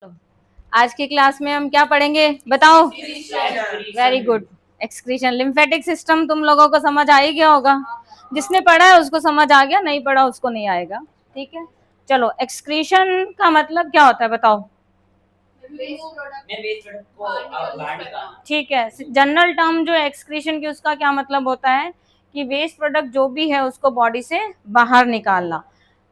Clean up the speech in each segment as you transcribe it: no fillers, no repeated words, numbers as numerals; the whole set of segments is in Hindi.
आज की क्लास में हम क्या पढ़ेंगे बताओ। Very good. Excretion lymphatic system तुम लोगों को समझ आ ही गया होगा। जिसने पढ़ा है उसको समझ आ गया, नहीं पढ़ा उसको नहीं आएगा। ठीक है, चलो एक्सक्रीशन का मतलब क्या होता है बताओ। ठीक है, जनरल टर्म जो एक्सक्रीशन की उसका क्या मतलब होता है कि वेस्ट प्रोडक्ट जो भी है उसको बॉडी से बाहर निकालना।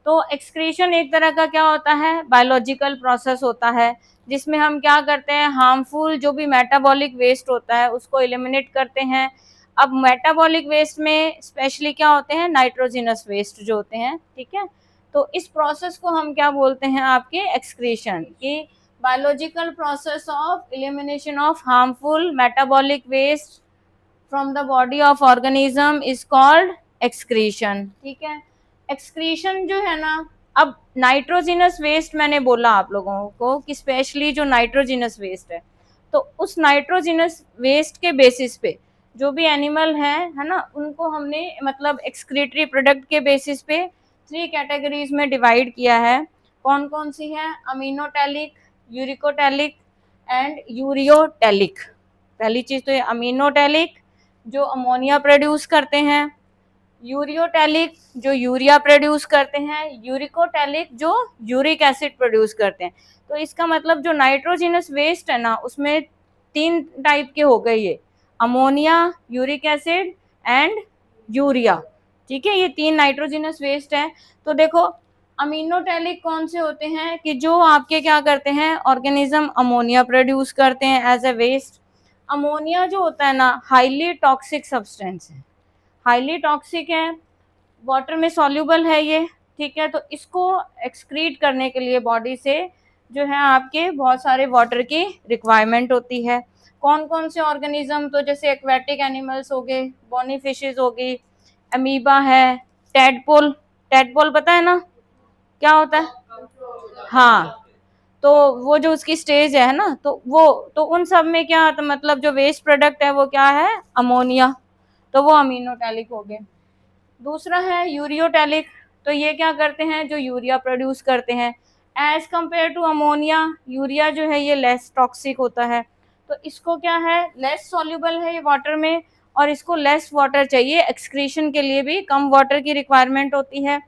तो एक्सक्रीशन एक तरह का क्या होता है, बायोलॉजिकल प्रोसेस होता है जिसमें हम क्या करते हैं, हार्मफुल जो भी मेटाबॉलिक वेस्ट होता है उसको एलिमिनेट करते हैं। अब मेटाबॉलिक वेस्ट में स्पेशली क्या होते हैं, नाइट्रोजिनस वेस्ट जो होते हैं। ठीक है, तो इस प्रोसेस को हम क्या बोलते हैं आपके एक्सक्रीशन की। Biological process of elimination of harmful metabolic waste from the body of organism is called excretion. ठीक है, एक्सक्रीशन जो है ना, अब नाइट्रोजिनस वेस्ट मैंने बोला आप लोगों को कि स्पेशली जो नाइट्रोजिनस वेस्ट है, तो उस नाइट्रोजिनस वेस्ट के बेसिस पे जो भी एनिमल है ना, उनको हमने मतलब एक्सक्रीटरी प्रोडक्ट के बेसिस पे 3 कैटेगरीज में डिवाइड किया है। कौन कौन सी है, अमीनोटैलिक, यूरिकोटैलिक एंड यूरियोटैलिक। पहली चीज तो ये अमीनोटैलिक जो अमोनिया प्रोड्यूस करते हैं, यूरियोटैलिक जो यूरिया प्रोड्यूस करते हैं, यूरिकोटैलिक जो यूरिक एसिड प्रोड्यूस करते हैं। तो इसका मतलब जो नाइट्रोजिनस वेस्ट है ना, उसमें 3 टाइप के हो गए, ये ammonia, uric acid and urea. ठीक है, ये 3 नाइट्रोजिनस वेस्ट है। तो देखो अमीनोटैलिक कौन से होते हैं कि जो आपके क्या करते हैं, ऑर्गेनिज्म अमोनिया प्रोड्यूस करते हैं एज ए वेस्ट। अमोनिया जो होता है ना, हाईली टॉक्सिक सब्सटेंस है, हाईली टॉक्सिक है, वाटर में सॉल्यूबल है ये। ठीक है, तो इसको एक्सक्रीट करने के लिए बॉडी से जो है आपके बहुत सारे वाटर की रिक्वायरमेंट होती है। कौन कौन से ऑर्गेनिज्म, तो जैसे एक्वेटिक एनिमल्स हो गए, बोनी फिशेज हो गई, अमीबा है, टेडपोल। टेडपोल पता है ना क्या होता है? हाँ, तो वो जो उसकी स्टेज है ना, तो वो तो उन सब में क्या, तो मतलब जो वेस्ट प्रोडक्ट है वो क्या है, अमोनिया। तो वो अमीनोटैलिक हो गए। दूसरा है यूरियोटैलिक, तो ये क्या करते हैं, जो यूरिया प्रोड्यूस करते हैं। As compare to ammonia, urea जो है ये लेस टॉक्सिक होता है, तो इसको क्या है, लेस सॉल्युबल है ये वाटर में, और इसको लेस वाटर चाहिए, एक्सक्रीशन के लिए भी कम वाटर की रिक्वायरमेंट होती है।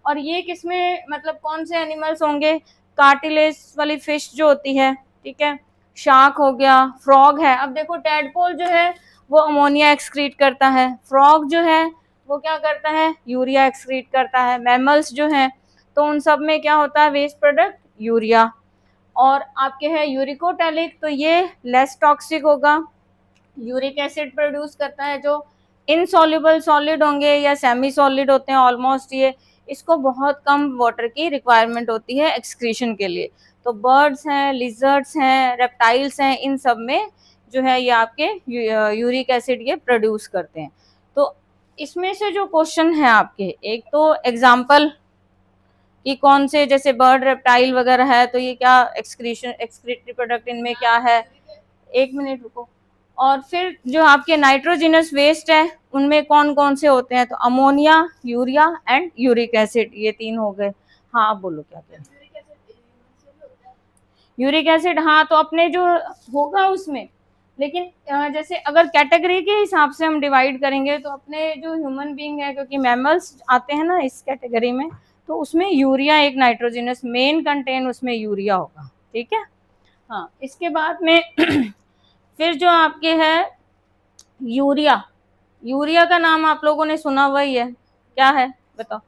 और ये किसमें मतलब कौन से एनिमल्स होंगे, कार्टिलेज वाली फिश जो होती है। ठीक है, शार्क हो गया, फ्रॉग है। अब देखो टेडपोल जो है वो अमोनिया एक्सक्रीट करता है, फ्रॉग जो है वो क्या करता है, यूरिया एक्सक्रीट करता है। मैमल्स जो हैं तो उन सब में क्या होता है, वेस्ट प्रोडक्ट यूरिया। और आपके है यूरिकोटैलिक, तो ये लेस टॉक्सिक होगा, यूरिक एसिड प्रोड्यूस करता है, जो इनसॉल्युबल सॉलिड होंगे या सेमी सॉलिड होते हैं ऑलमोस्ट ये। इसको बहुत कम वाटर की रिक्वायरमेंट होती है एक्सक्रीशन के लिए। तो बर्ड्स हैं, लिजर्ड्स हैं, रेप्टाइल्स हैं, इन सब में जो है ये आपके यूरिक एसिड ये प्रोड्यूस करते हैं। तो इसमें से जो क्वेश्चन है आपके, एक तो एग्जाम्पल कि कौन से, जैसे बर्ड रेप्टाइल वगैरह है, तो ये क्या एक्सक्रीशन एक्सक्रीटरी प्रोडक्ट इनमें क्या है, एक मिनट रुको। और फिर जो आपके नाइट्रोजिनस वेस्ट है उनमें कौन कौन से होते हैं, तो ammonia, urea and uric acid, ये 3 हो गए। हाँ आप बोलो क्या क्या। यूरिक एसिड, हाँ तो अपने जो होगा उसमें, लेकिन जैसे अगर कैटेगरी के हिसाब से हम डिवाइड करेंगे तो अपने जो ह्यूमन बीइंग है, क्योंकि मैमल्स आते हैं ना इस कैटेगरी में, तो उसमें यूरिया एक नाइट्रोजिनस मेन कंटेन उसमें यूरिया होगा। ठीक है, हाँ इसके बाद में फिर जो आपके है यूरिया, यूरिया का नाम आप लोगों ने सुना हुआ ही है, क्या है बताओ।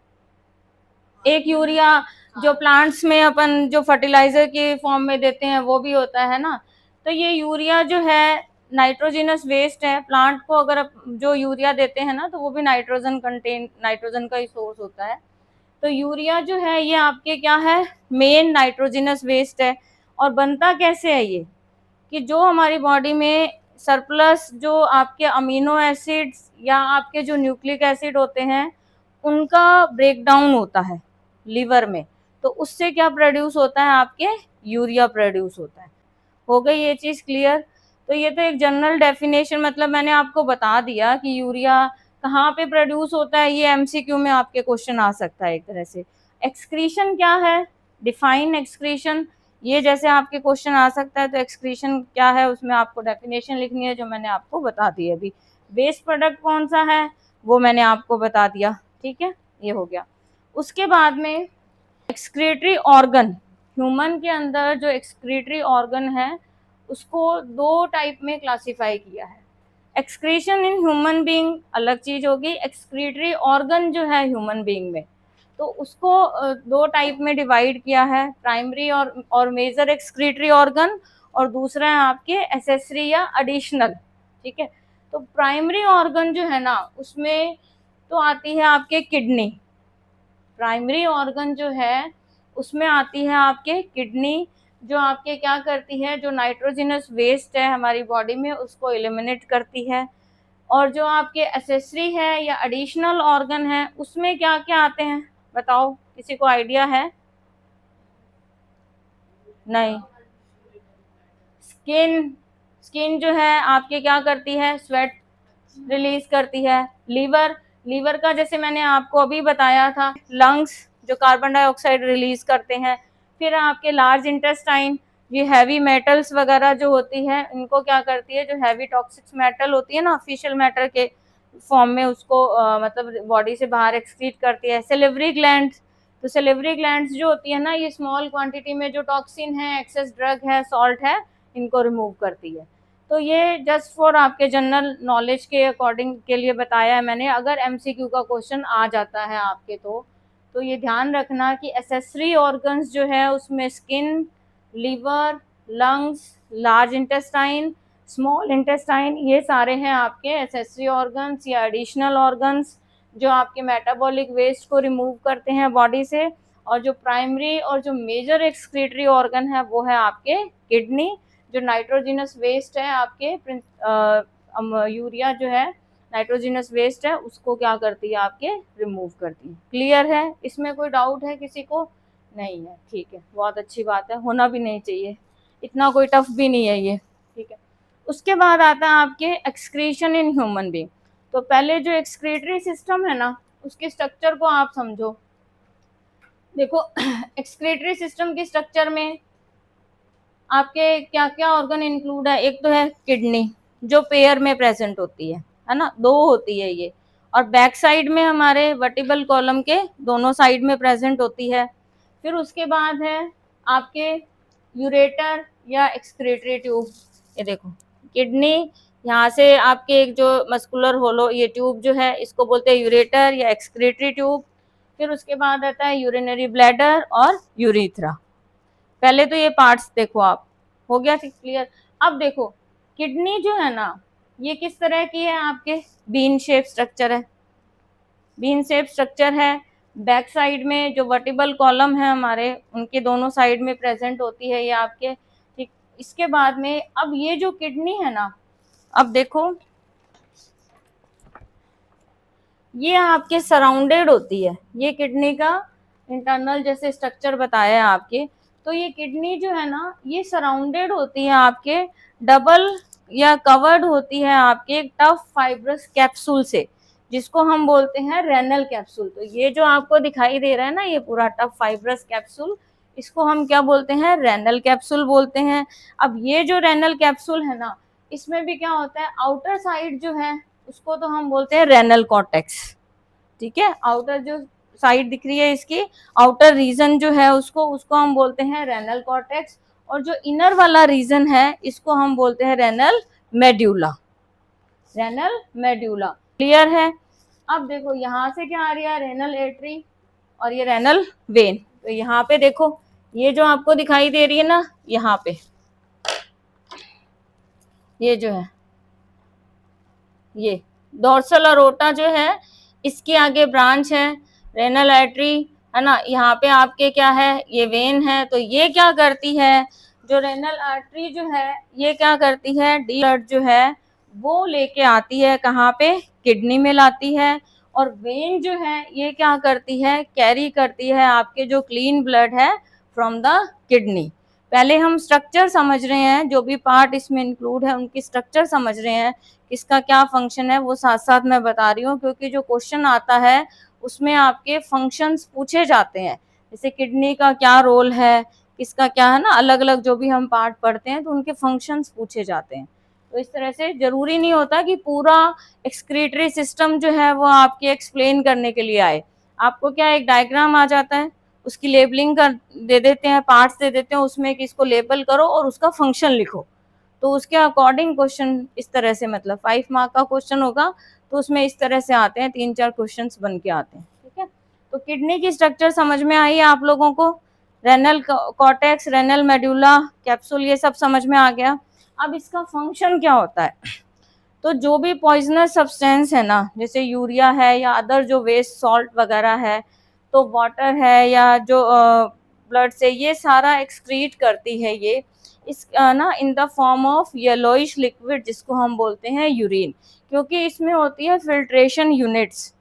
एक यूरिया जो प्लांट्स में अपन जो फर्टिलाइजर के फॉर्म में देते हैं वो भी होता है ना। तो ये यूरिया जो है नाइट्रोजिनस वेस्ट है, प्लांट को अगर जो यूरिया देते हैं ना तो वो भी नाइट्रोजन का ही सोर्स होता है। तो यूरिया जो है ये आपके क्या है, मेन नाइट्रोजिनस वेस्ट है। और बनता कैसे है ये, कि जो हमारी बॉडी में सरप्लस जो आपके अमीनो एसिड्स या आपके जो न्यूक्लिक एसिड होते हैं उनका ब्रेकडाउन होता है लीवर में, तो उससे क्या प्रोड्यूस होता है, आपके यूरिया प्रोड्यूस होता है। हो गई ये चीज क्लियर। तो ये तो एक जनरल डेफिनेशन, मतलब मैंने आपको बता दिया कि यूरिया कहाँ पे प्रोड्यूस होता है, ये एमसीक्यू में आपके क्वेश्चन आ सकता है एक तरह से। एक्सक्रीशन क्या है, डिफाइन एक्सक्रीशन, ये जैसे आपके क्वेश्चन आ सकता है, तो एक्सक्रीशन क्या है उसमें आपको डेफिनेशन लिखनी है, जो मैंने आपको बता दी अभी। वेस्ट प्रोडक्ट कौन सा है वो मैंने आपको बता दिया, ठीक है, ये हो गया। उसके बाद में एक्सक्रीटरी ऑर्गन, ह्यूमन के अंदर जो एक्सक्रीटरी ऑर्गन है उसको दो टाइप में क्लासिफाई किया है। एक्सक्रीशन इन ह्यूमन बीइंग अलग चीज होगी, एक्सक्रीटरी ऑर्गन जो है ह्यूमन बीइंग में, तो उसको दो टाइप में डिवाइड किया है, प्राइमरी और मेजर एक्सक्रीटरी ऑर्गन, और दूसरा है आपके एसेसरी या एडिशनल, ठीक है। तो प्राइमरी ऑर्गन जो है ना उसमें तो आती है आपके किडनी, प्राइमरी ऑर्गन जो है उसमें आती है आपके किडनी, जो आपके क्या करती है, जो नाइट्रोजनस वेस्ट है हमारी बॉडी में उसको एलिमिनेट करती है। और जो आपके एसेसरी है या एडिशनल ऑर्गन है उसमें क्या क्या आते हैं बताओ, किसी को आइडिया है? नहीं, स्किन, स्किन जो है आपके क्या करती है, स्वेट रिलीज करती है। लीवर, लीवर का जैसे मैंने आपको अभी बताया था, लंग्स जो कार्बन डाइऑक्साइड रिलीज करते हैं। फिर आपके लार्ज इंटेस्टाइन, ये हैवी मेटल्स वगैरह जो होती है इनको क्या करती है, जो हैवी टॉक्सिक मेटल होती है ना फिशियल मैटर के फॉर्म में, उसको मतलब बॉडी से बाहर एक्सक्रीट करती है। सेलिवरी ग्लैंड्स, तो सेलिवरी ग्लैंड्स जो होती है ना ये स्मॉल क्वांटिटी में जो टॉक्सिन है, एक्सेस ड्रग है, सॉल्ट है, इनको रिमूव करती है। तो ये जस्ट फॉर आपके जनरल नॉलेज के अकॉर्डिंग के लिए बताया है मैंने। अगर एमसीक्यू का क्वेश्चन आ जाता है आपके तो ये ध्यान रखना कि एसेसरी ऑर्गन्स जो है उसमें skin, liver, lungs, large intestine, small intestine, ये सारे हैं आपके एसेसरी ऑर्गन्स या एडिशनल ऑर्गन्स जो आपके मेटाबॉलिक वेस्ट को रिमूव करते हैं बॉडी से। और जो प्राइमरी और जो मेजर एक्सक्रीटरी ऑर्गन है वो है आपके किडनी, जो नाइट्रोजिनस वेस्ट है आपके यूरिया जो है नाइट्रोजिनस वेस्ट है उसको क्या करती है आपके रिमूव करती है। क्लियर है? इसमें कोई डाउट है किसी को? नहीं है, ठीक है, बहुत अच्छी बात है, होना भी नहीं चाहिए, इतना कोई टफ भी नहीं है ये, ठीक है। उसके बाद आता है आपके एक्सक्रीशन इन ह्यूमन बीइंग। तो पहले जो एक्सक्रीटरी सिस्टम है ना उसके स्ट्रक्चर को आप समझो। देखो एक्सक्रीटरी सिस्टम के स्ट्रक्चर में आपके क्या क्या ऑर्गन इंक्लूड है, एक तो है किडनी जो पेयर में प्रेजेंट होती है ना, दो होती है ये, और बैक साइड में हमारे वर्टिबल कॉलम के दोनों साइड में प्रेजेंट होती है। फिर उसके बाद है आपके यूरेटर या एक्सक्रीटरी ट्यूब, ये देखो किडनी, यहाँ से आपके एक जो मस्कुलर होलो ये ट्यूब जो है इसको बोलते हैं यूरेटर या एक्सक्रीटरी ट्यूब। फिर उसके बाद आता है यूरिनरी ब्लैडर और यूरिथ्रा। पहले तो ये पार्ट्स देखो आप, हो गया क्लियर। अब देखो किडनी जो है ना ये किस तरह की है, आपके बीन शेप स्ट्रक्चर है, बीन शेप स्ट्रक्चर है। बैक साइड में जो वर्टिबल कॉलम है हमारे उनके दोनों साइड में प्रेजेंट होती है ये आपके, ठीक। इसके बाद में अब ये जो किडनी है ना, अब देखो ये आपके सराउंडेड होती है, ये किडनी का इंटरनल जैसे स्ट्रक्चर बताया है आपके। तो ये किडनी जो है ना ये सराउंडेड होती है आपके डबल या कवर्ड होती है आपके टफ फाइब्रस कैप्सूल से, जिसको हम बोलते हैं रेनल कैप्सूल। तो ये जो आपको दिखाई दे रहा है ना ये पूरा टफ फाइब्रस कैप्सूल, इसको हम क्या बोलते हैं, रेनल कैप्सूल बोलते हैं। अब ये जो रेनल कैप्सूल है ना इसमें भी क्या होता है, आउटर साइड जो है उसको तो हम बोलते हैं रेनल कॉर्टेक्स, ठीक है। आउटर जो साइड दिख रही है इसकी आउटर रीजन जो है उसको हम बोलते हैं रेनल कॉर्टेक्स, और जो इनर वाला रीजन है इसको हम बोलते हैं renal medulla, renal medulla. Clear है? अब देखो यहाँ से क्या आ रही है, रेनल एर्टरी और ये रेनल वेन। तो यहाँ पे देखो ये जो आपको दिखाई दे रही है ना, यहाँ पे ये जो है ये डोर्सल अरोटा जो है इसके आगे ब्रांच है रेनल आर्टरी, है ना। यहाँ पे आपके क्या है, ये वेन है। तो ये क्या करती है, जो रेनल आर्टरी जो है ये क्या करती है, ब्लड जो है वो लेके आती है कहाँ पे, किडनी में लाती है। और वेन जो है ये क्या करती है, कैरी करती है आपके जो क्लीन ब्लड है फ्रॉम द किडनी। पहले हम स्ट्रक्चर समझ रहे हैं, जो भी पार्ट इसमें इंक्लूड है उनकी स्ट्रक्चर समझ रहे हैं, किसका क्या फंक्शन है वो साथ साथ मैं बता रही हूँ, क्योंकि जो क्वेश्चन आता है उसमें आपके फंक्शंस पूछे जाते हैं। जैसे किडनी का क्या रोल है, किसका क्या है ना, अलग अलग जो भी हम पार्ट पढ़ते हैं तो उनके फंक्शंस पूछे जाते हैं। तो इस तरह से जरूरी नहीं होता कि पूरा एक्सक्रीटरी सिस्टम जो है वो आपके एक्सप्लेन करने के लिए आए। आपको क्या एक डायग्राम आ जाता है, उसकी लेबलिंग कर दे देते हैं, पार्ट्स दे देते हैं, उसमें कि इसको लेबल करो और उसका फंक्शन लिखो। तो उसके अकॉर्डिंग क्वेश्चन इस तरह से, मतलब 5 मार्क का क्वेश्चन होगा तो उसमें इस तरह से आते हैं, 3-4 क्वेश्चंस बन के आते हैं। ठीक है, तो किडनी की स्ट्रक्चर समझ में आई है आप लोगों को? Renal cortex, renal medulla, capsule, ये सब समझ में आ गया। अब इसका फंक्शन क्या होता है? तो जो भी पॉइजनस सब्सटेंस है ना, जैसे यूरिया है या अदर जो वेस्ट सॉल्ट वगैरह है, तो वाटर है या जो ब्लड से, ये सारा एक्सक्रीट करती है ये इस ना in the form of yellowish liquid, जिसको हम बोलते हैं यूरिन, क्योंकि इसमें होती है फिल्ट्रेशन यूनिट्स।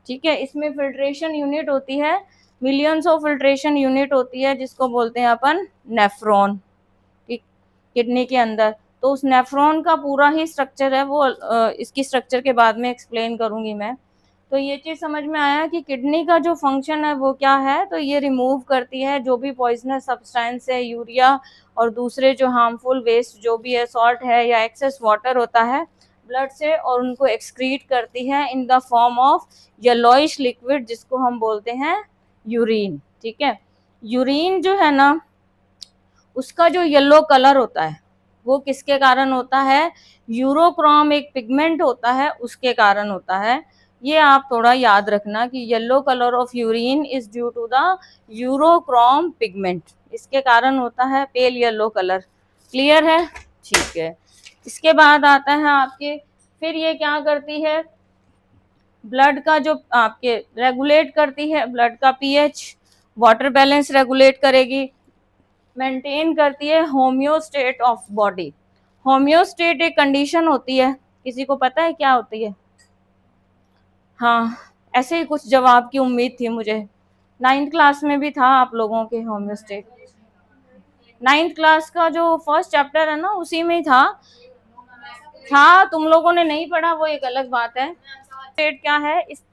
ठीक है, इसमें फिल्ट्रेशन यूनिट होती है, मिलियंस ऑफ फिल्ट्रेशन यूनिट होती है, जिसको बोलते हैं अपन नेफ्रॉन। ठीक, किडनी के अंदर तो उस नेफ्रॉन का पूरा ही स्ट्रक्चर है वो, इसकी स्ट्रक्चर के बाद में एक्सप्लेन करूंगी मैं। तो ये चीज समझ में आया कि किडनी का जो फंक्शन है वो क्या है, तो ये रिमूव करती है जो भी पॉइजनस सब्सटेंस है, यूरिया और दूसरे जो हार्मफुल वेस्ट जो भी है, सॉल्ट है या एक्सेस वाटर होता है ब्लड से, और उनको एक्सक्रीट करती है in the form of yellowish liquid, जिसको हम बोलते हैं यूरिन। ठीक है, यूरिन जो है ना, उसका जो येलो कलर होता है वो किसके कारण होता है? यूरोक्रोम एक पिगमेंट होता है, उसके कारण होता है। ये आप थोड़ा याद रखना कि yellow colour of urine is due to the urochrome pigment, इसके कारण होता है पेल येलो कलर। क्लियर है? ठीक है, इसके बाद आता है आपके, फिर ये क्या करती है, ब्लड का जो आपके रेगुलेट करती है, ब्लड का पीएच, वाटर बैलेंस रेगुलेट करेगी, मेंटेन करती है होम्योस्टेट ऑफ बॉडी। होम्योस्टेट एक कंडीशन होती है, किसी को पता है क्या होती है? हाँ, ऐसे ही कुछ जवाब की उम्मीद थी मुझे, 9th क्लास में भी था आप लोगों के होम्योस्टेट। 9th क्लास का जो फर्स्ट चैप्टर है ना, उसी में ही था, तुम लोगों ने नहीं पढ़ा वो एक अलग बात है। स्टेट क्या है? इस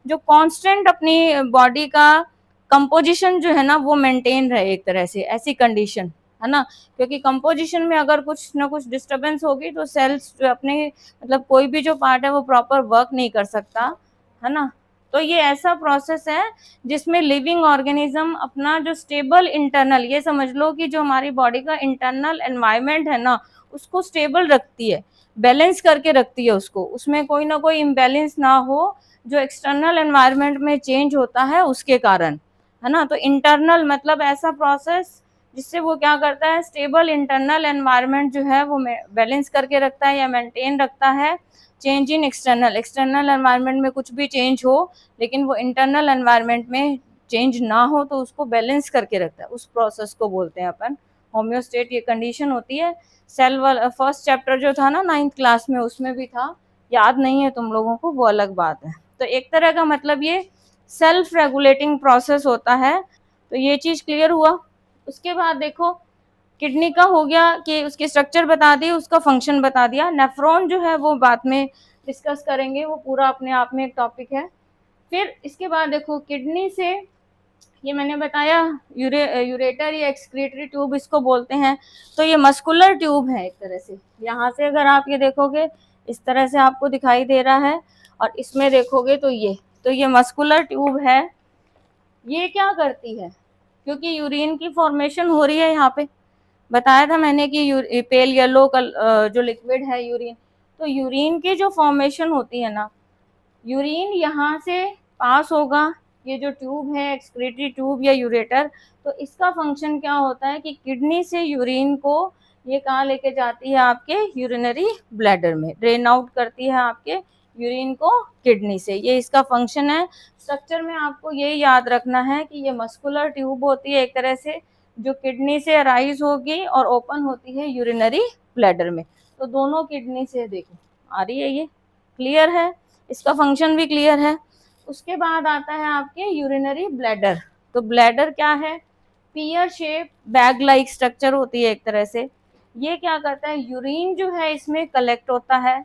जो कांस्टेंट अपनी बॉडी का कंपोजिशन जो है ना वो मेंटेन रहे एक तरह से, ऐसी कंडीशन है ना, क्योंकि कंपोजिशन में अगर कुछ ना कुछ डिस्टरबेंस होगी तो सेल्स जो अपने, मतलब कोई भी जो पार्ट है वो प्रॉपर वर्क नहीं कर सकता, है ना। तो ये ऐसा प्रोसेस है जिसमें लिविंग ऑर्गेनिज्म अपना जो स्टेबल इंटरनल, ये समझ लो कि जो हमारी बॉडी का इंटरनल एनवायरनमेंट है ना, उसको स्टेबल रखती है, बैलेंस करके रखती है उसको, उसमें कोई ना कोई इम्बैलेंस ना हो जो एक्सटर्नल एनवायरनमेंट में चेंज होता है उसके कारण, है ना। तो इंटरनल मतलब ऐसा प्रोसेस जिससे वो क्या करता है, स्टेबल इंटरनल एनवायरनमेंट जो है वो बैलेंस करके रखता है या मेंटेन रखता है। Change in external, external environment में कुछ भी चेंज हो लेकिन वो इंटरनल एनवायरनमेंट में चेंज ना हो तो उसको बैलेंस करके रखता है, उस प्रोसेस को बोलते हैं अपन होम्योस्टेट। ये कंडीशन होती है। सेल वाला फर्स्ट चैप्टर जो था ना 9th क्लास में, उसमें भी था, याद नहीं है तुम लोगों को वो अलग बात है। तो एक तरह का मतलब ये सेल्फ रेगुलेटिंग प्रोसेस होता है। तो ये चीज क्लियर हुआ। उसके बाद देखो, किडनी का हो गया कि उसकी स्ट्रक्चर बता दी, उसका फंक्शन बता दिया। नेफ्रॉन जो है वो बाद में डिस्कस करेंगे, वो पूरा अपने आप में एक टॉपिक है। फिर इसके बाद देखो, किडनी से ये मैंने बताया यूरेटर या एक्सक्रीटरी ट्यूब इसको बोलते हैं। तो ये मस्कुलर ट्यूब है एक तरह से। यहाँ से अगर आप ये देखोगे इस तरह से आपको दिखाई दे रहा है, और इसमें देखोगे तो ये मस्कुलर ट्यूब है। ये क्या करती है, क्योंकि यूरिन की फॉर्मेशन हो रही है, यहाँ पे बताया था मैंने कि पेल येलो जो लिक्विड है यूरिन, तो यूरिन की जो फॉर्मेशन होती है ना, यूरिन यहाँ से पास होगा, ये जो ट्यूब है एक्सक्रीटरी ट्यूब या यूरेटर, तो इसका फंक्शन क्या होता है कि किडनी से यूरिन को ये कहाँ लेके जाती है, आपके यूरिनरी ब्लैडर में ड्रेन आउट करती है आपके यूरिन को किडनी से। ये इसका फंक्शन है। स्ट्रक्चर में आपको ये याद रखना है कि ये मस्कुलर ट्यूब होती है एक तरह से, जो किडनी से अराइज होगी और ओपन होती है यूरिनरी ब्लैडर में। तो दोनों किडनी से देखो आ रही है, ये क्लियर है, इसका फंक्शन भी क्लियर है। उसके बाद आता है आपके यूरिनरी ब्लैडर। तो ब्लैडर क्या है, पियर शेप बैग लाइक स्ट्रक्चर होती है एक तरह से। ये क्या करता है, यूरिन जो है इसमें कलेक्ट होता है।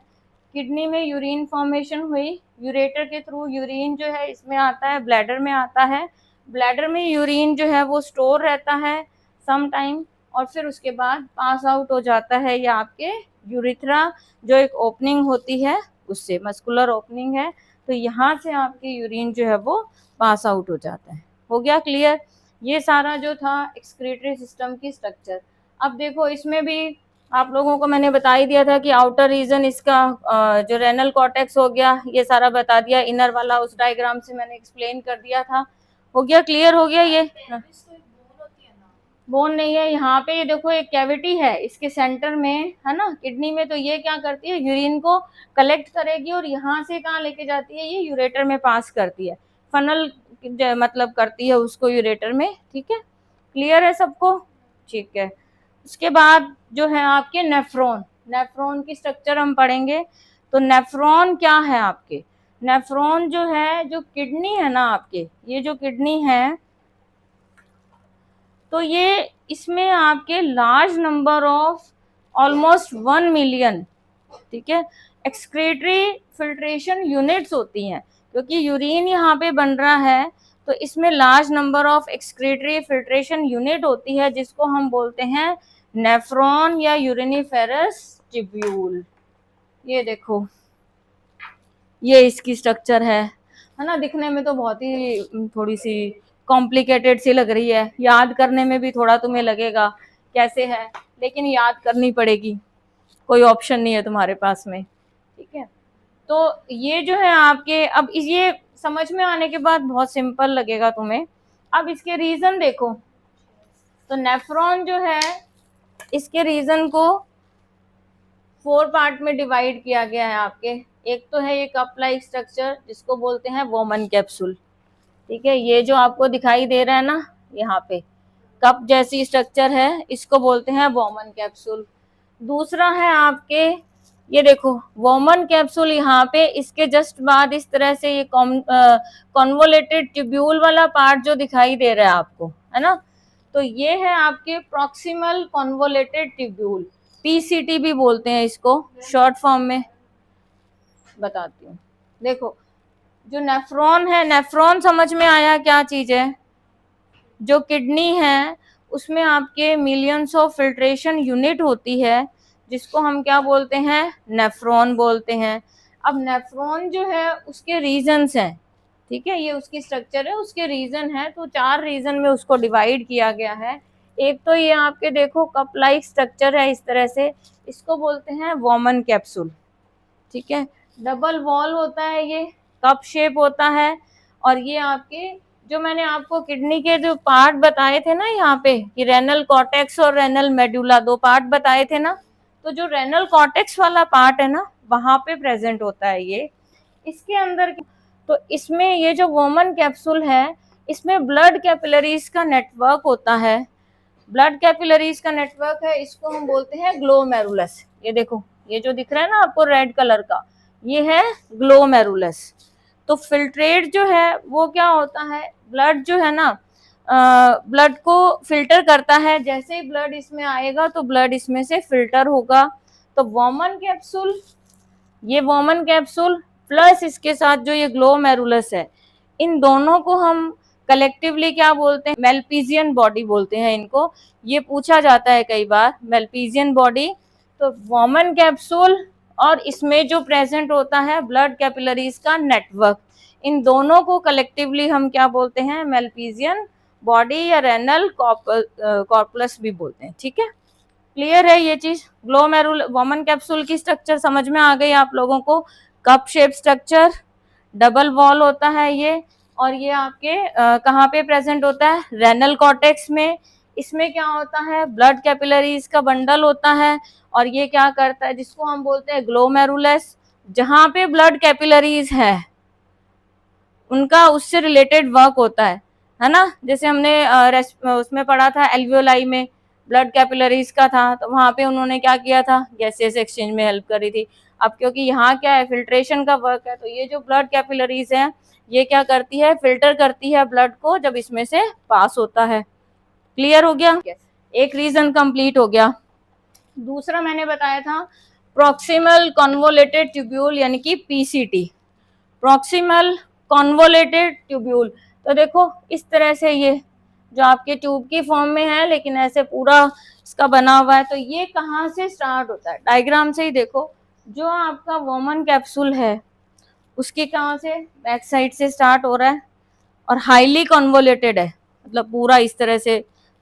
किडनी में यूरिन फॉर्मेशन हुई, यूरेटर के थ्रू यूरिन जो है इसमें आता है, ब्लैडर में आता है। ब्लैडर में यूरिन जो है वो स्टोर रहता है, सम टाइम, और फिर उसके बाद पास आउट हो जाता है ये आपके यूरिथ्रा, जो एक ओपनिंग होती है उससे, मस्कुलर ओपनिंग है, तो यहाँ से आपके यूरिन जो है वो पास आउट हो जाता है। हो गया क्लियर? ये सारा जो था एक्सक्रीटरी सिस्टम की स्ट्रक्चर। अब देखो इसमें भी आप लोगों को मैंने बता ही दिया था कि आउटर रीजन इसका जो रेनल कॉर्टेक्स हो गया, ये सारा बता दिया, इनर वाला उस डायग्राम से मैंने एक्सप्लेन कर दिया था। हो गया, क्लियर हो गया ये? बोन नहीं है यहाँ पे, ये देखो एक कैविटी है इसके सेंटर में, है ना, किडनी में। तो ये क्या करती है, यूरिन को कलेक्ट करेगी और यहाँ से कहाँ लेके जाती है, ये यूरेटर में पास करती है, फनल मतलब करती है उसको यूरेटर में। ठीक है, क्लियर है सबको? ठीक है। उसके बाद जो है आपके नेफ्रॉन, नेफ्रॉन की स्ट्रक्चर हम पढ़ेंगे। तो नेफ्रॉन क्या है आपके, नेफ्रॉन जो है, जो किडनी है ना आपके, ये जो किडनी है, तो ये इसमें आपके large number of almost 1 million, ठीक है, एक्सक्रीटरी फिल्ट्रेशन यूनिट्स होती हैं, क्योंकि यूरिन यहाँ पे बन रहा है, तो इसमें large number of excretory filtration unit होती है, जिसको हम बोलते हैं नेफ्रॉन या यूरिनिफेरस ट्यूब्यूल। ये देखो, ये इसकी स्ट्रक्चर है ना, दिखने में तो बहुत ही थोड़ी सी कॉम्प्लिकेटेड सी लग रही है, याद करने में भी थोड़ा तुम्हें लगेगा कैसे है, लेकिन याद करनी पड़ेगी, कोई ऑप्शन नहीं है तुम्हारे पास में। ठीक है, तो ये जो है आपके, अब ये समझ में आने के बाद बहुत सिंपल लगेगा तुम्हें। अब इसके रीजन देखो, तो नेफ्रॉन जो है, इसके रीजन को 4 पार्ट में डिवाइड किया गया है आपके। एक तो है ये कप लाइक स्ट्रक्चर, जिसको बोलते हैं वोमन कैप्सूल। ठीक है, ये जो आपको दिखाई दे रहा है ना यहाँ पे, कप जैसी स्ट्रक्चर है, इसको बोलते हैं वोमन कैप्सूल। दूसरा है आपके, ये देखो वोमन कैप्सूल, यहाँ पे इसके जस्ट बाद इस तरह से ये कॉन्वोलेटेड ट्यूब्यूल वाला पार्ट जो दिखाई दे रहा है आपको, है ना, तो ये है आपके प्रॉक्सिमल कॉन्वोलेटेड ट्यूब्यूल, पीसीटी भी बोलते हैं इसको शॉर्ट फॉर्म में। बताती हूँ, देखो जो नेफ्रॉन है, नेफ्रॉन समझ में आया क्या चीज है? जो किडनी है उसमें आपके मिलियंस ऑफ फिल्ट्रेशन यूनिट होती है, जिसको हम क्या बोलते हैं, नेफ्रॉन बोलते हैं। अब नेफ्रॉन जो है उसके रीजन्स हैं, ठीक है, ये उसकी स्ट्रक्चर है, उसके रीजन है, तो 4 रीजन में उसको डिवाइड किया गया है। एक तो ये आपके देखो कप लाइक स्ट्रक्चर है इस तरह से, इसको बोलते हैं वोमन कैप्सूल। ठीक है, डबल वॉल होता है, ये कप शेप होता है, और ये आपके जो मैंने आपको किडनी के जो पार्ट बताए थे ना यहाँ पे, कि रेनल कॉर्टेक्स और रेनल मेडुला, 2 पार्ट बताए थे ना, तो जो रेनल कॉर्टेक्स वाला पार्ट है ना, वहां पे प्रेजेंट होता है ये इसके अंदर। तो इसमें ये जो वोमन कैप्सूल है, इसमें ब्लड कैपिलरीज का नेटवर्क होता है, ब्लड कैपिलरीज का नेटवर्क है, इसको हम बोलते हैं ग्लोमेरुलस। ये देखो, ये जो दिख रहा है ना आपको रेड कलर का, ये है ग्लोमेरुलस। तो फिल्ट्रेट जो है वो क्या होता है, ब्लड जो है ना, ब्लड को फिल्टर करता है, जैसे ही ब्लड इसमें आएगा तो ब्लड इसमें से फिल्टर होगा। तो वोमन कैप्सूल, ये वोमन कैप्सूल प्लस इसके साथ जो ये ग्लोमेरुलस है, इन दोनों को हम कलेक्टिवली क्या बोलते हैं, मेल्पीजियन बॉडी बोलते हैं इनको। ये पूछा जाता है कई बार, मेल्पीजियन बॉडी। तो वोमन कैप्सूल और इसमें जो प्रेजेंट होता है ब्लड कैपिलरीज का नेटवर्क, इन दोनों को कलेक्टिवली हम क्या बोलते हैं, मेल्पीजियन बॉडी या रेनल कॉर्पस भी बोलते हैं। ठीक है, क्लियर है ये चीज? ग्लोमेरुल वोमन कैप्सूल की स्ट्रक्चर समझ में आ गई आप लोगों को? Cup shape structure, double wall होता है ये, और ये आपके कहाँ पे प्रेजेंट होता है, रेनल कॉर्टेक्स में। इसमें क्या होता है, ब्लड कैपिलरीज का बंडल होता है, और ये क्या करता है, जिसको हम बोलते हैं ग्लोमेरुलस। जहां पे ब्लड कैपिलरीज है उनका उससे रिलेटेड वर्क होता है ना, जैसे हमने उसमें पढ़ा था एल्वियोलाई में ब्लड कैपिलरीज का था, तो वहां पे उन्होंने क्या किया था, गैसेस एक्सचेंज में हेल्प करी थी। अब क्योंकि यहाँ क्या है, फिल्ट्रेशन का वर्क है, तो ये जो ब्लड कैपिलरीज है ये क्या करती है, फिल्टर करती है ब्लड को जब इसमें से पास होता है। क्लियर हो गया? एक रीजन कंप्लीट हो गया। दूसरा मैंने बताया था प्रॉक्सिमल कॉन्वोलेटेड ट्यूब्यूल, यानी कि पीसीटी, प्रॉक्सिमल कॉन्वोलेटेड ट्यूब्यूल। तो देखो इस तरह से ये जो आपके ट्यूब की फॉर्म में है, लेकिन ऐसे पूरा इसका बना हुआ है। तो ये कहाँ से स्टार्ट होता है, डायग्राम से ही देखो, जो आपका वोमन कैप्सूल है उसकी कहाँ से, बैक साइड से स्टार्ट हो रहा है और हाईली कन्वोलेटेड है, मतलब पूरा इस तरह से,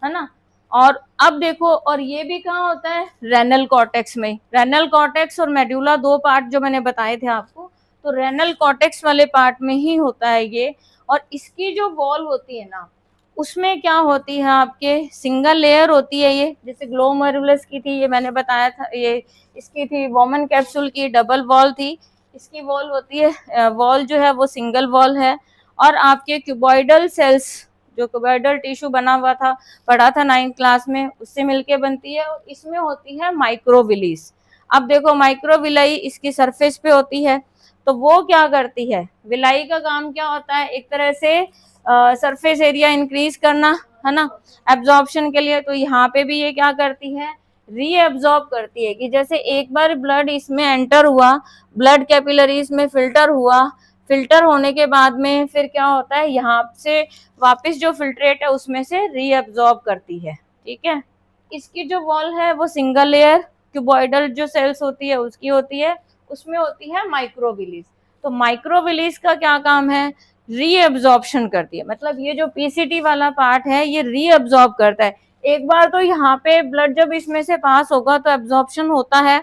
है ना। और अब देखो, और ये भी कहाँ होता है, रेनल कॉर्टेक्स में। रेनल कॉर्टेक्स और मेडुला दो पार्ट जो मैंने बताए थे आपको, तो रेनल कॉर्टेक्स वाले पार्ट में ही होता है ये। और इसकी जो वॉल होती है ना, उसमें क्या होती है, आपके सिंगल लेयर होती है। ये जैसे ग्लोमेरुलस की थी, ये मैंने बताया था, ये इसकी थी वोमन कैप्सूल की डबल वॉल थी, इसकी वॉल होती है, वॉल जो है वो सिंगल वॉल है। और आपके क्यूबॉइडल सेल्स, जो क्यूबॉइडल टिश्यू बना हुआ था, पढ़ा था 9th क्लास में, उससे मिलके बनती है। और इसमें होती है माइक्रोविलीज। अब देखो, माइक्रोविलाई इसकी सरफेस पे होती है, तो वो क्या करती है, विलाई का काम क्या होता है, एक तरह से सरफेस एरिया इंक्रीज करना, है ना, एब्जॉर्प्शन के लिए। तो यहाँ पे भी ये क्या करती है, रीएब्जॉर्ब करती है, कि जैसे एक बार ब्लड इसमें एंटर हुआ, ब्लड कैपिलरीज में फिल्टर हुआ, फिल्टर होने के बाद में फिर क्या होता है, यहाँ से वापस जो फिल्ट्रेट है उसमें से रीएब्जॉर्ब करती है, ठीक है। इसकी जो वॉल है वो सिंगल लेयर क्यूबॉइडल जो सेल्स होती है उसकी होती है, उसमें होती है माइक्रोविलीज। तो माइक्रोविलीज का क्या काम है, रीएब्जॉर्प्शन करती है। मतलब ये जो पीसीटी वाला पार्ट है ये रीएब्जॉर्ब करता है। एक बार तो यहाँ पे ब्लड जब इसमें से पास होगा तो एब्जॉर्प्शन होता है,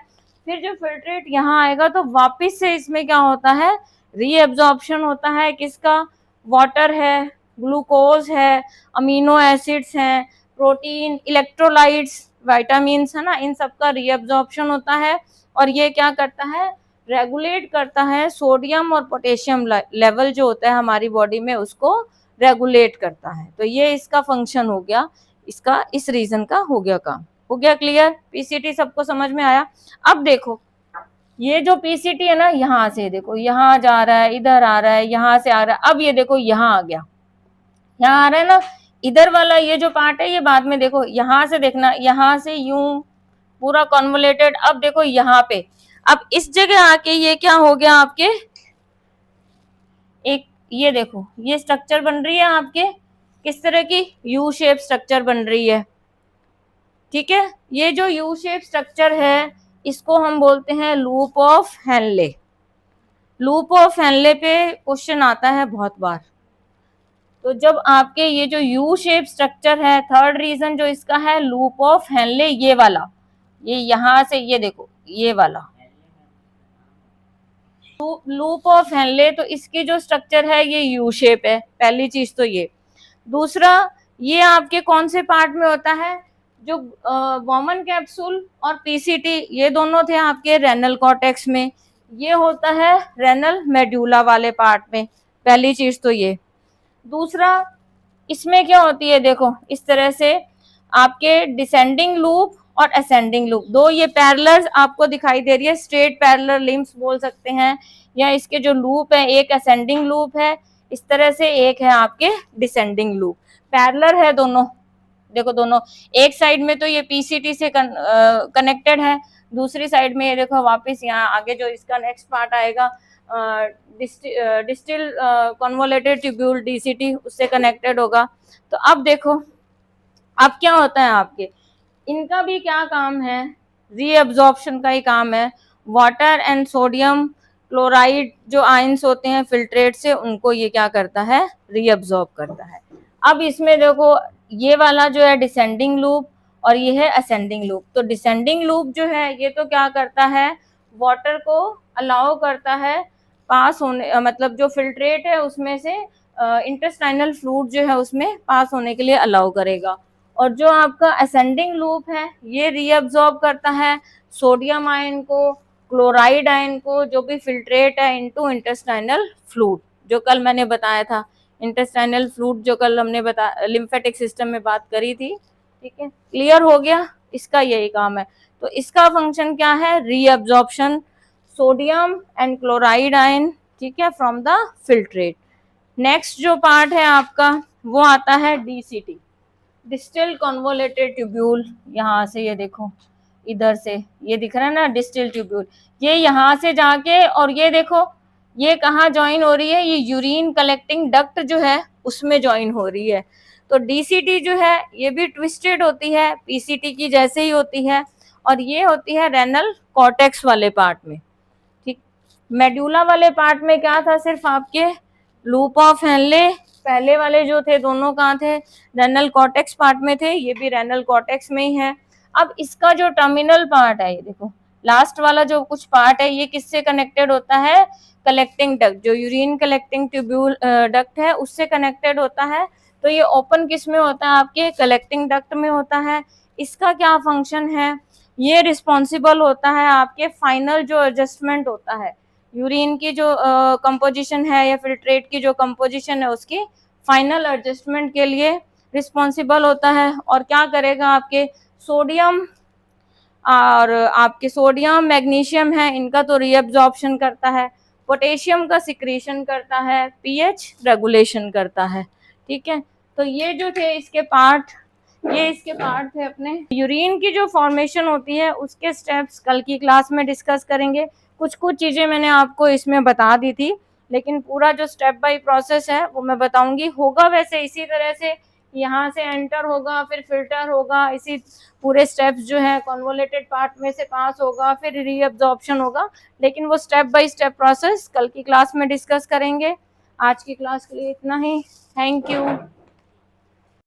फिर जो फिल्ट्रेट यहाँ आएगा तो वापस से इसमें क्या होता है, रीएब्जॉर्प्शन होता है। किसका, वाटर है, ग्लूकोज है, अमीनो एसिड्स हैं, प्रोटीन, इलेक्ट्रोलाइट्स, विटामिन्स, है ना, इन सब का रीअब्जॉर्प्शन होता है। और ये क्या करता है, रेगुलेट करता है सोडियम और पोटेशियम लेवल जो होता है हमारी बॉडी में, उसको रेगुलेट करता है। तो ये इसका फंक्शन हो गया, इसका इस रीजन का हो गया काम। हो गया क्लियर, पीसीटी सबको समझ में आया। अब देखो, ये जो पीसीटी है ना, यहाँ से देखो, यहाँ जा रहा है, इधर आ रहा है, यहाँ से आ रहा है। अब ये देखो यहाँ आ गया, यहाँ आ रहा है ना, इधर वाला ये जो पार्ट है ये बाद में देखो, यहाँ से देखना, यहाँ से यूं पूरा कन्वोलेटेड। अब देखो यहाँ पे, अब इस जगह आके ये क्या हो गया आपके, एक ये देखो ये स्ट्रक्चर बन रही है आपके, किस तरह की, यू शेप स्ट्रक्चर बन रही है, ठीक है। ये जो यू शेप स्ट्रक्चर है इसको हम बोलते हैं loop of Henle. Loop of Henle पे क्वेश्चन आता है बहुत बार। तो जब आपके ये जो यू शेप स्ट्रक्चर है, थर्ड रीजन जो इसका है लूप ऑफ हेनले, ये वाला, ये यहाँ से ये देखो ये वाला लूप ऑफ हेनले, तो इसकी जो स्ट्रक्चर है ये यू शेप है, पहली चीज तो ये। दूसरा, ये आपके कौन से पार्ट में होता है, जो वोमन कैप्सूल और पीसीटी ये दोनों थे आपके रेनल कॉर्टेक्स में, ये होता है रेनल मेड्यूला वाले पार्ट में, पहली चीज तो ये। दूसरा, इसमें क्या होती है, देखो इस तरह से आपके डिसेंडिंग लूप और असेंडिंग लूप, दो ये पैरेलल आपको दिखाई दे रही है, स्ट्रेट पैरेलल लिम्स बोल सकते हैं, या इसके जो लूप है एक असेंडिंग लूप है इस तरह से, एक है आपके डिसेंडिंग लूप, पैरेलल है दोनों। देखो दोनों, एक साइड में तो ये पीसीटी से कनेक्टेड है, दूसरी साइड में ये देखो वापस यहाँ आगे जो इसका नेक्स्ट पार्ट आएगा डिस्टिल कन्वोलेटेड ट्यूब्यूल डीसीटी, उससे कनेक्टेड होगा। तो अब देखो, अब क्या होता है आपके, इनका भी क्या काम है, रीअब्जॉर्प्शन का ही काम है। वाटर एंड सोडियम क्लोराइड जो आयंस होते हैं फिल्ट्रेट से, उनको ये क्या करता है, रीअब्जॉर्ब करता है। अब इसमें देखो, ये वाला जो है डिसेंडिंग लूप और ये है असेंडिंग लूप। तो डिसेंडिंग लूप जो है ये तो क्या करता है, वाटर को अलाउ करता है पास होने, मतलब जो फिल्ट्रेट है उसमें से इंटेस्टाइनल फ्लूइड जो है उसमें पास होने के लिए अलाउ करेगा। और जो आपका असेंडिंग लूप है ये रीअब्जॉर्ब करता है सोडियम आयन को, क्लोराइड आयन को, जो भी फिल्ट्रेट है, इनटू इंटेस्टाइनल फ्लूइड, जो कल मैंने बताया था, इंटेस्टाइनल फ्लूइड जो कल हमने लिम्फेटिक सिस्टम में बात करी थी, ठीक है। क्लियर हो गया, इसका यही काम है। तो इसका फंक्शन क्या है, reabsorption sodium and chloride ion, ठीक है, फ्रॉम द फिल्ट्रेट। नेक्स्ट जो पार्ट है आपका वो आता है डीसीटी, डिस्टिल कन्वोलेटेड ट्यूब्यूल। यहाँ से ये देखो, इधर से ये दिख रहा है ना डिस्टिल ट्यूब्यूल, ये यहाँ से जाके, और ये देखो ये कहाँ ज्वाइन हो रही है, ये यूरिन कलेक्टिंग डक्ट जो है उसमें ज्वाइन हो रही है। तो डीसीटी जो है ये भी ट्विस्टेड होती है, पीसीटी की जैसे ही होती है, और ये होती है रेनल कॉर्टेक्स वाले पार्ट में। ठीक, मेडुला वाले पार्ट में क्या था, सिर्फ आपके लूप ऑफ हेनले पहले वाले जो थे दोनों कहाँ थे, रेनल कॉर्टेक्स पार्ट में थे, ये भी रेनल कॉर्टेक्स में ही है। अब इसका जो टर्मिनल पार्ट है, ये देखो लास्ट वाला जो कुछ पार्ट है, ये किससे कनेक्टेड होता है, कलेक्टिंग डक्ट, जो यूरिन कलेक्टिंग ट्यूब्यूल डक्ट है उससे कनेक्टेड होता है। तो ये ओपन किस में होता है, आपके कलेक्टिंग डक्ट में होता है। इसका क्या फंक्शन है, ये रिस्पॉन्सिबल होता है आपके फाइनल जो एडजस्टमेंट होता है, यूरिन की जो कंपोजिशन है या फिल्ट्रेट की जो कंपोजिशन है उसकी फाइनल एडजस्टमेंट के लिए रिस्पॉन्सिबल होता है। और क्या करेगा, आपके सोडियम और आपके सोडियम मैग्नीशियम है इनका तो रीअब्जॉर्प्शन करता है, पोटेशियम का सिक्रीशन करता है, पीएच रेगुलेशन करता है। ठीक है, तो ये जो थे इसके पार्ट, ये इसके पार्ट थे अपने। यूरिन की जो फॉर्मेशन होती है उसके स्टेप्स कल की क्लास में डिस्कस करेंगे। कुछ कुछ चीजें मैंने आपको इसमें बता दी थी, लेकिन पूरा जो स्टेप बाय प्रोसेस है वो मैं बताऊंगी। होगा वैसे इसी तरह से, यहाँ से एंटर होगा, फिर फिल्टर होगा, इसी पूरे स्टेप्स जो है कन्वोलेटेड पार्ट में से पास होगा, फिर रीअब्जॉर्प्शन होगा, लेकिन वो स्टेप बाय स्टेप प्रोसेस कल की क्लास में डिस्कस करेंगे। आज की क्लास के लिए इतना ही। Thank you.